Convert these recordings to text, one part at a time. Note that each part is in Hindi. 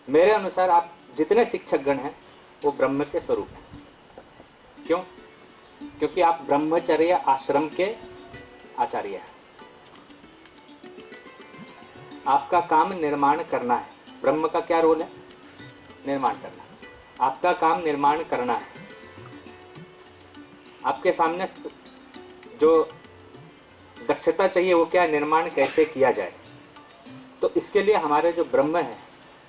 मेरे अनुसार आप जितने शिक्षक गण हैं वो ब्रह्म के स्वरूप हैं। क्यों? क्योंकि आप ब्रह्मचर्य आश्रम के आचार्य हैं। आपका काम निर्माण करना है। ब्रह्म का क्या रोल है? निर्माण करना। आपका काम निर्माण करना है। आपके सामने जो दक्षता चाहिए वो क्या? निर्माण कैसे किया जाए। तो इसके लिए हमारे जो ब्रह्म है,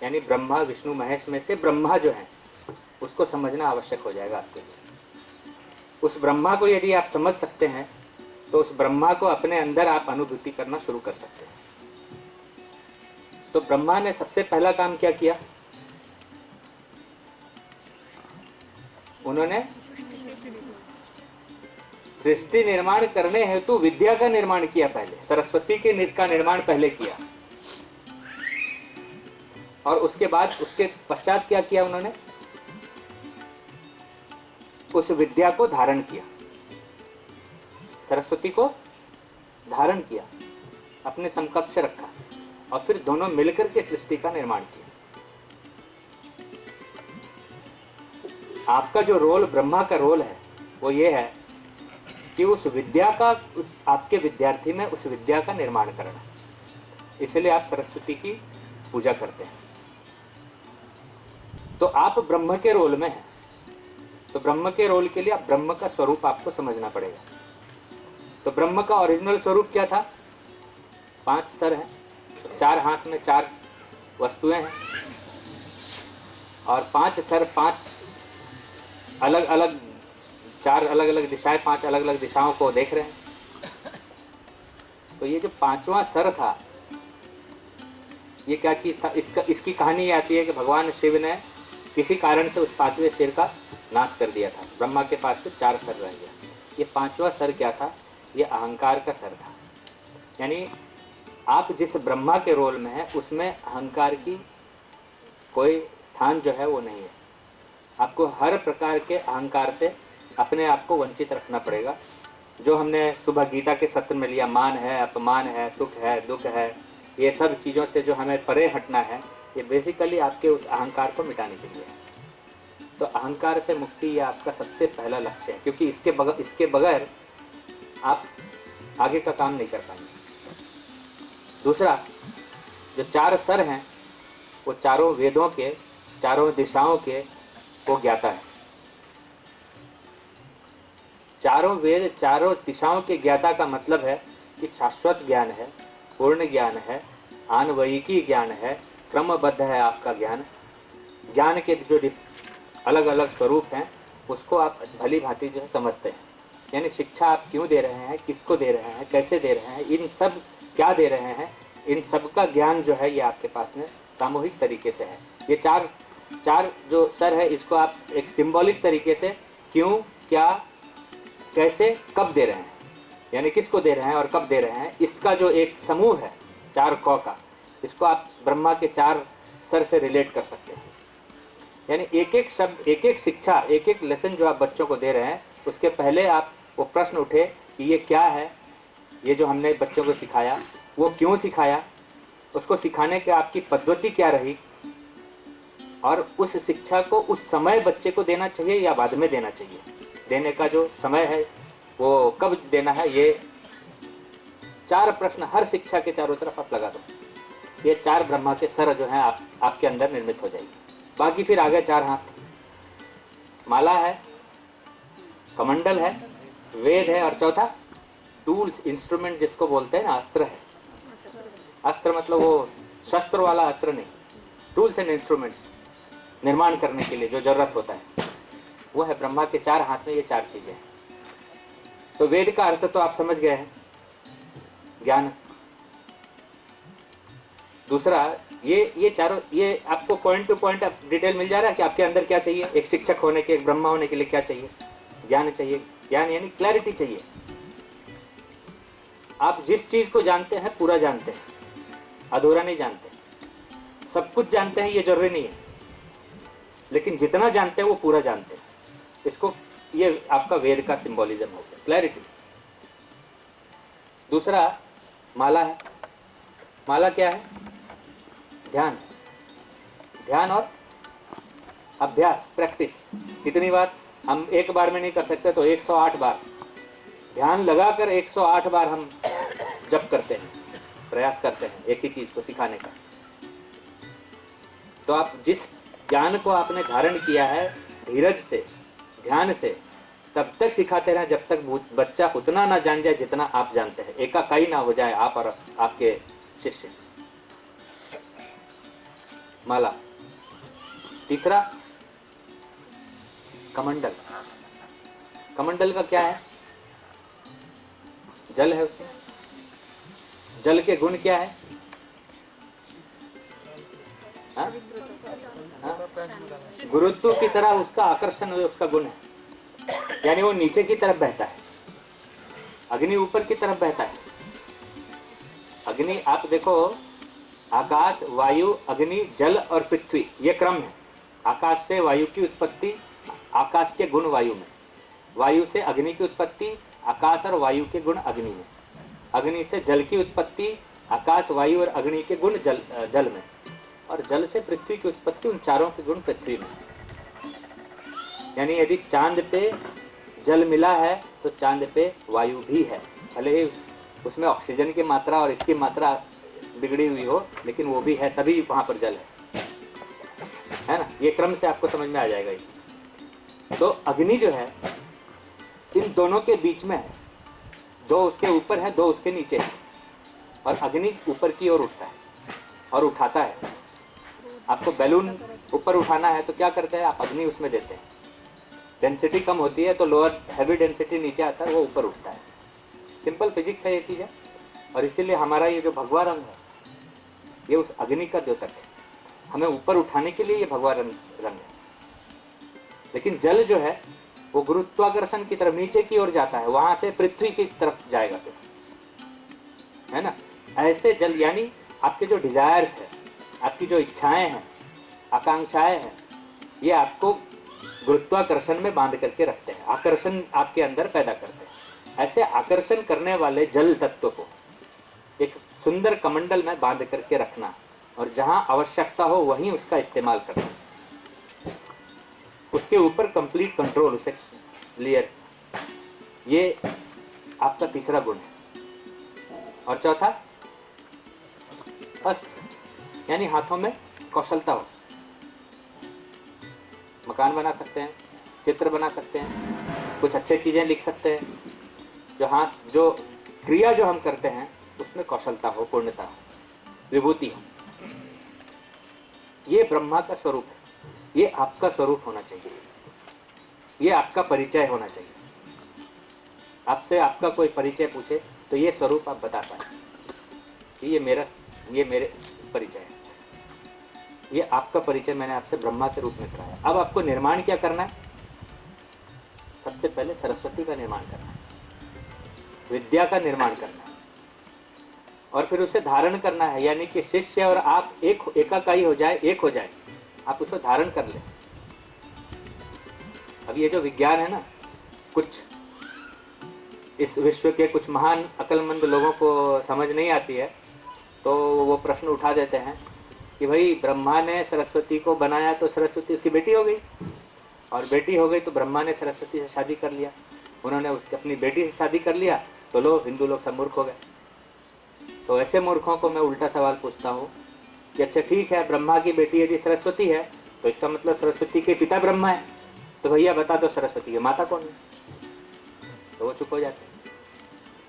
यानी ब्रह्मा विष्णु महेश में से ब्रह्मा जो है उसको समझना आवश्यक हो जाएगा आपके लिए। उस ब्रह्मा को यदि आप समझ सकते हैं तो उस ब्रह्मा को अपने अंदर आप अनुभूति करना शुरू कर सकते हैं। तो ब्रह्मा ने सबसे पहला काम क्या किया? उन्होंने सृष्टि निर्माण करने हेतु विद्या का निर्माण किया। पहले सरस्वती के का निर्माण पहले किया और उसके बाद उसके पश्चात क्या किया? उन्होंने उस विद्या को धारण किया, सरस्वती को धारण किया, अपने समकक्ष रखा और फिर दोनों मिलकर के सृष्टि का निर्माण किया। आपका जो रोल, ब्रह्मा का रोल है वो ये है कि उस विद्या का, आपके विद्यार्थी में उस विद्या का निर्माण करना। इसलिए आप सरस्वती की पूजा करते हैं। तो आप ब्रह्म के रोल में हैं। तो ब्रह्म के रोल के लिए आप ब्रह्म का स्वरूप आपको समझना पड़ेगा। तो ब्रह्म का ओरिजिनल स्वरूप क्या था? 5 सर हैं, 4 हाथ में 4 वस्तुएं हैं और 5 सर, 5 अलग अलग, 4 अलग अलग दिशाएं, 5 अलग अलग दिशाओं को देख रहे हैं। तो ये जो 5वां सर था ये क्या चीज था? इसकी कहानी ये आती है कि भगवान शिव ने किसी कारण से उस 5वें सिर का नाश कर दिया था। ब्रह्मा के पास तो 4 सर रह गया। ये 5वां सर क्या था? ये अहंकार का सर था। यानी आप जिस ब्रह्मा के रोल में है उसमें अहंकार की कोई स्थान जो है वो नहीं है। आपको हर प्रकार के अहंकार से अपने आप को वंचित रखना पड़ेगा। जो हमने सुबह गीता के सत्र में लिया, मान है, अपमान है, सुख है, दुख है, ये सब चीज़ों से जो हमें परे हटना है, ये बेसिकली आपके उस अहंकार को मिटाने के लिए है। तो अहंकार से मुक्ति ये आपका सबसे पहला लक्ष्य है, क्योंकि इसके बगैर आप आगे का काम नहीं कर पाएंगे। दूसरा, जो 4 सर हैं वो चारों वेदों के, चारों दिशाओं के वो ज्ञाता है। चारों वेद, चारों दिशाओं के ज्ञाता का मतलब है कि शाश्वत ज्ञान है, पूर्ण ज्ञान है, आन्वयिकी ज्ञान है, क्रमबद्ध है आपका ज्ञान। ज्ञान के जो अलग अलग स्वरूप हैं उसको आप भली भांति जो है समझते हैं। यानी शिक्षा आप क्यों दे रहे हैं, किसको दे रहे हैं, कैसे दे रहे हैं, इन सब क्या दे रहे हैं, इन सब का ज्ञान जो है ये आपके पास में सामूहिक तरीके से है। ये चार जो सर है इसको आप एक सिंबॉलिक तरीके से क्यों, क्या, कैसे, कब दे रहे हैं, यानी किसको दे रहे हैं और कब दे रहे हैं, इसका जो एक समूह है 4 कौ का, इसको आप ब्रह्मा के 4 सर से रिलेट कर सकते हैं। यानी एक एक शब्द, एक एक शिक्षा, एक एक लेसन जो आप बच्चों को दे रहे हैं उसके पहले आप वो प्रश्न उठे कि ये क्या है, ये जो हमने बच्चों को सिखाया वो क्यों सिखाया, उसको सिखाने की आपकी पद्धति क्या रही, और उस शिक्षा को उस समय बच्चे को देना चाहिए या बाद में देना चाहिए, देने का जो समय है वो कब देना है, ये 4 प्रश्न हर शिक्षा के चारों तरफ आप लगा दो। ये 4 ब्रह्मा के सर जो हैं आपके अंदर निर्मित हो जाएगी। बाकी फिर आगे 4 हाथ, माला है, कमंडल है, वेद है, और चौथा टूल्स, इंस्ट्रूमेंट जिसको बोलते हैं ना, अस्त्र है। अस्त्र मतलब वो शस्त्र वाला अस्त्र नहीं, टूल्स एंड इंस्ट्रूमेंट्स निर्माण करने के लिए जो जरूरत होता है वो है ब्रह्मा के 4 हाथ में। ये 4 चीजें हैं। तो वेद का अर्थ तो आप समझ गए हैं, ज्ञान। दूसरा, ये चारों, ये आपको पॉइंट टू पॉइंट डिटेल मिल जा रहा है कि आपके अंदर क्या चाहिए। एक शिक्षक होने के, एक ब्रह्मा होने के लिए क्या चाहिए? ज्ञान चाहिए। ज्ञान यानी क्लैरिटी चाहिए। आप जिस चीज को जानते हैं पूरा जानते हैं, अधूरा नहीं जानते। सब कुछ जानते हैं ये जरूरी नहीं है, लेकिन जितना जानते हैं वो पूरा जानते हैं। इसको, ये आपका वेद का सिंबोलिज्म हो गया, क्लैरिटी। दूसरा माला है। माला क्या है? ध्यान। ध्यान और अभ्यास, प्रैक्टिस। कितनी बार? हम एक बार में नहीं कर सकते, तो 108 बार ध्यान लगाकर 108 बार हम जप करते हैं, प्रयास करते हैं एक ही चीज को सिखाने का। तो आप जिस ज्ञान को आपने धारण किया है धीरज से, ध्यान से, तब तक सिखाते रहें जब तक बच्चा उतना ना जान जाए जितना आप जानते हैं, एकाकाई ना हो जाए आप और आपके शिष्य। माला। तीसरा कमंडल। कमंडल का क्या है? जल है उसमें। जल के गुण क्या है? हाँ? गुरुत्व की तरह उसका आकर्षण, उसका गुण है, यानी वो नीचे की तरफ बहता है, अग्नि ऊपर की तरफ बहता है। अग्नि, आप देखो, आकाश, वायु, अग्नि, जल और पृथ्वी, ये क्रम है। आकाश से वायु की उत्पत्ति, आकाश के गुण वायु में। वायु से अग्नि की उत्पत्ति, आकाश और वायु के गुण अग्नि में। अग्नि से जल की उत्पत्ति, आकाश, वायु और अग्नि के गुण जल में। और जल से पृथ्वी की उत्पत्ति, उन चारों के गुण पृथ्वी में। यानी यदि चांद पे जल मिला है तो चांद पे वायु भी है, भले ही उसमें ऑक्सीजन की मात्रा और इसकी मात्रा बिगड़ी हुई हो, लेकिन वो भी है, तभी वहां पर जल है ना। ये क्रम से आपको समझ में आ जाएगा ये। तो अग्नि जो है इन दोनों के बीच में है, दो उसके ऊपर है, दो उसके नीचे है, और अग्नि ऊपर की ओर उठता है और उठाता है। आपको बैलून ऊपर उठाना है तो क्या करते हैं आप? अग्नि उसमें देते हैं, डेंसिटी कम होती है तो लोअर हैवी डेंसिटी नीचे आता है, वो ऊपर उठता है। सिंपल फिजिक्स है ये चीज़ है। और इसीलिए हमारा ये जो भगवा रंग है ये उस अग्नि का द्योतक है, हमें ऊपर उठाने के लिए ये भगवा रंग है। लेकिन जल जो है वो गुरुत्वाकर्षण की तरफ नीचे की ओर जाता है, वहां से पृथ्वी की तरफ जाएगा फिर, है ना। ऐसे जल, यानी आपके जो डिजायर्स है, आपकी जो इच्छाएं हैं, आकांक्षाएं हैं, ये आपको गुरुत्वाकर्षण में बांध करके रखते हैं, आकर्षण आपके अंदर पैदा करते हैं। ऐसे आकर्षण करने वाले जल तत्व को एक सुंदर कमंडल में बांध करके रखना, और जहां आवश्यकता हो वहीं उसका इस्तेमाल करना, उसके ऊपर कंप्लीट कंट्रोल, उसे क्लियर, ये आपका तीसरा गुण है। और चौथा बस, यानी हाथों में कौशलता हो। मकान बना सकते हैं, चित्र बना सकते हैं, कुछ अच्छी चीजें लिख सकते हैं, जो क्रिया जो हम करते हैं उसमें कौशलता हो, पूर्णता हो, विभूति हो। ये ब्रह्मा का स्वरूप है, ये आपका स्वरूप होना चाहिए, ये आपका परिचय होना चाहिए। आपसे आपका कोई परिचय पूछे तो ये स्वरूप आप बता पाए, ये मेरे परिचय है, ये आपका परिचय मैंने आपसे ब्रह्मा के रूप में कराया। अब आपको निर्माण क्या करना है? सबसे पहले सरस्वती का निर्माण करना है, विद्या का निर्माण करना है, और फिर उसे धारण करना है, यानी कि शिष्य और आप एकाकाई हो जाए, एक हो जाए, आप उसको धारण कर लें। अब ये जो विज्ञान है ना, कुछ इस विश्व के कुछ महान अक्लमंद लोगों को समझ नहीं आती है, तो वो प्रश्न उठा देते हैं कि भाई ब्रह्मा ने सरस्वती को बनाया तो सरस्वती उसकी बेटी हो गई, और बेटी हो गई तो ब्रह्मा ने सरस्वती से शादी कर लिया, उन्होंने उसकी अपनी बेटी से शादी कर लिया, तो लोग हिंदू लोग सब मूर्ख हो गए। तो ऐसे मूर्खों को मैं उल्टा सवाल पूछता हूँ कि अच्छा ठीक है, ब्रह्मा की बेटी यदि सरस्वती है तो इसका मतलब सरस्वती के पिता ब्रह्मा है, तो भैया बता दो सरस्वती की माता कौन है? तो वो चुप हो जाते हैं।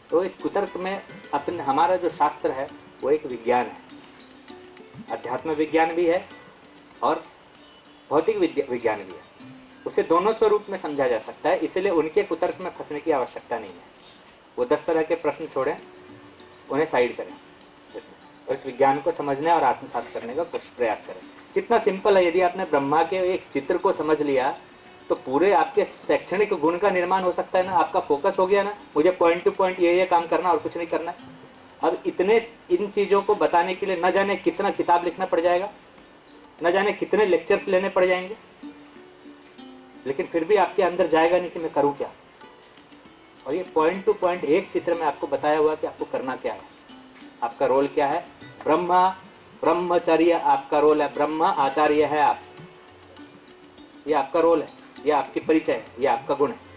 तो एक कुतर्क में अपने, हमारा जो शास्त्र है वो एक विज्ञान है, अध्यात्म विज्ञान भी है और भौतिक विज्ञान भी है, उसे दोनों स्वरूप में समझा जा सकता है। इसलिए उनके कुतर्क में फंसने की आवश्यकता नहीं है। वो 10 तरह के प्रश्न छोड़ें, उन्हें साइड करें इसमें, और इस विज्ञान को समझने और आत्मसात करने का प्रयास करें। कितना सिंपल है, यदि आपने ब्रह्मा के एक चित्र को समझ लिया तो पूरे आपके शैक्षणिक गुण का निर्माण हो सकता है ना। आपका फोकस हो गया ना, मुझे पॉइंट टू पॉइंट ये काम करना और कुछ नहीं करना। अब इन चीज़ों को बताने के लिए न जाने कितना किताब लिखना पड़ जाएगा, न जाने कितने लेक्चर्स लेने पड़ जाएंगे, लेकिन फिर भी आपके अंदर जाएगा नहीं कि मैं करूं क्या। और ये पॉइंट टू पॉइंट एक चित्र में आपको बताया हुआ कि आपको करना क्या है, आपका रोल क्या है। ब्रह्मा ब्रह्मचर्य आपका रोल है, ब्रह्म आचार्य है आप, ये आपका रोल है, ये आपकी परिचय है, ये आपका गुण है।